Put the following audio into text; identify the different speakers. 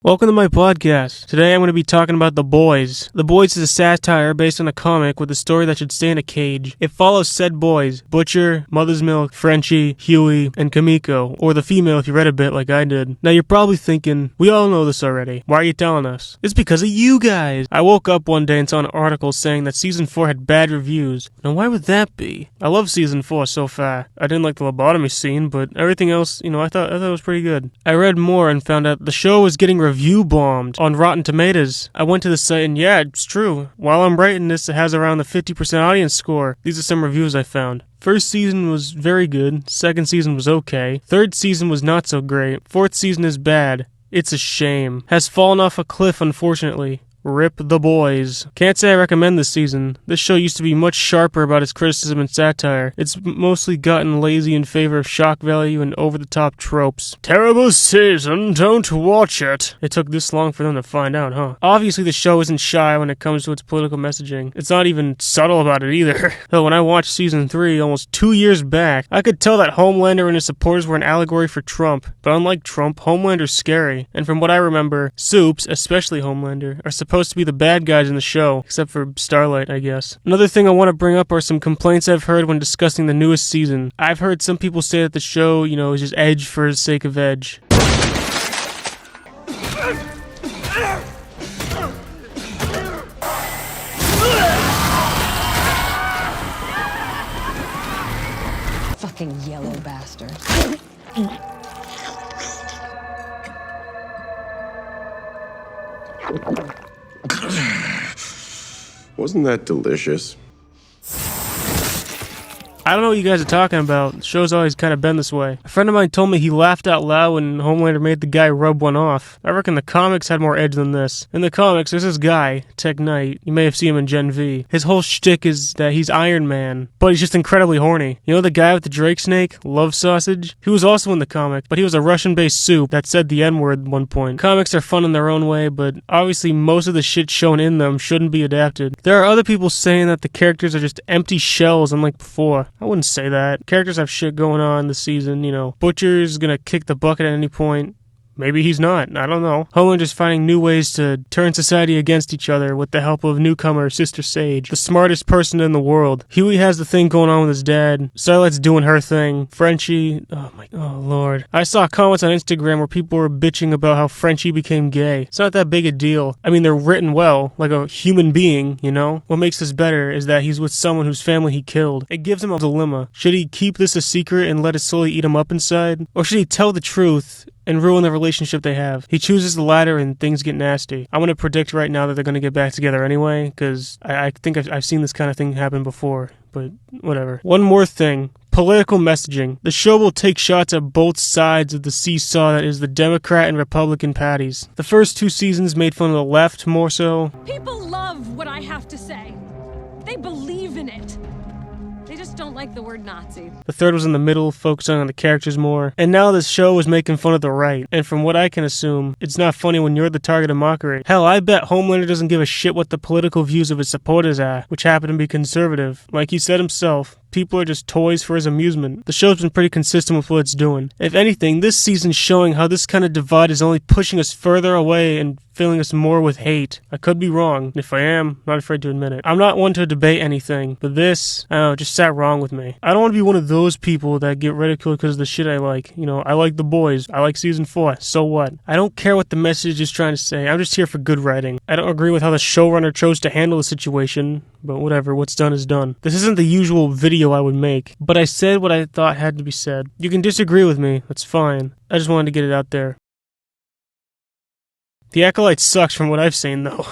Speaker 1: Welcome to my podcast. Today I'm going to be talking about The Boys. The Boys is a satire based on a comic with a story that should stay in a cage. It follows said boys, Butcher, Mother's Milk, Frenchie, Huey, and Kamiko, or the female if you read a bit like I did. Now you're probably thinking, we all know this already. Why are you telling us? It's because of you guys. I woke up one day and saw an article saying that Season 4 had bad reviews. Now why would that be? I love Season 4 so far. I didn't like the lobotomy scene, but everything else, I thought it was pretty good. I read more and found out the show was getting review bombed on Rotten Tomatoes. I went to the site and yeah, it's true. While I'm writing this, it has around the 50% audience score. These are some reviews I found. First season was very good. Second season was okay. Third season was not so great. Fourth season is bad. It's a shame. Has fallen off a cliff, unfortunately. Rip The Boys. Can't say I recommend this season. This show used to be much sharper about its criticism and satire. It's mostly gotten lazy in favor of shock value and over-the-top tropes. Terrible season, don't watch it. It took this long for them to find out, huh? Obviously the show isn't shy when it comes to its political messaging. It's not even subtle about it either. Though when I watched season 3 almost 2 years back, I could tell that Homelander and his supporters were an allegory for Trump. But unlike Trump, Homelander's scary. And from what I remember, Soups, especially Homelander, are supposed to be the bad guys in the show, except for Starlight, I guess. Another thing I want to bring up are some complaints I've heard when discussing the newest season. I've heard some people say that the show, is just edge for the sake of edge.
Speaker 2: Fucking yellow bastard.
Speaker 3: Wasn't that delicious?
Speaker 1: I don't know what you guys are talking about. The show's always kind of been this way. A friend of mine told me he laughed out loud when Homelander made the guy rub one off. I reckon the comics had more edge than this. In the comics, there's this guy, Tech Knight. You may have seen him in Gen V. His whole shtick is that he's Iron Man, but he's just incredibly horny. You know the guy with the Drake snake, Love Sausage? He was also in the comic, but he was a Russian-based soup that said the N-word at one point. Comics are fun in their own way, but obviously most of the shit shown in them shouldn't be adapted. There are other people saying that the characters are just empty shells unlike before. I wouldn't say that. Characters have shit going on this season, Butcher's gonna kick the bucket at any point. Maybe he's not. I don't know. Homelander's finding new ways to turn society against each other with the help of newcomer Sister Sage, the smartest person in the world. Huey has the thing going on with his dad. Starlight's doing her thing. Frenchie, oh lord. I saw comments on Instagram where people were bitching about how Frenchie became gay. It's not that big a deal. I mean, they're written well, like a human being, What makes this better is that he's with someone whose family he killed. It gives him a dilemma. Should he keep this a secret and let it slowly eat him up inside? Or should he tell the truth and ruin the relationship they have? He chooses the latter and things get nasty. I'm going to predict right now that they're going to get back together anyway, because I think I've seen this kind of thing happen before, but whatever. One more thing. Political messaging. The show will take shots at both sides of the seesaw that is the Democrat and Republican parties. The first 2 seasons made fun of the left more so.
Speaker 4: People love what I have to say. They believe in it. They just don't like the word Nazi.
Speaker 1: The third was in the middle, focusing on the characters more. And now this show is making fun of the right. And from what I can assume, it's not funny when you're the target of mockery. Hell, I bet Homelander doesn't give a shit what the political views of his supporters are, which happen to be conservative. Like he said himself, people are just toys for his amusement. The show's been pretty consistent with what it's doing. If anything, this season's showing how this kind of divide is only pushing us further away and filling us more with hate. I could be wrong. If I am, I'm not afraid to admit it. I'm not one to debate anything, but this, I don't know, just sat wrong with me. I don't want to be one of those people that get ridiculed because of the shit I like. I like The Boys. I like Season 4. So what? I don't care what the message is trying to say. I'm just here for good writing. I don't agree with how the showrunner chose to handle the situation, but whatever, what's done is done. This isn't the usual video I would make, but I said what I thought had to be said. You can disagree with me, that's fine. I just wanted to get it out there. The Acolyte sucks from what I've seen, though.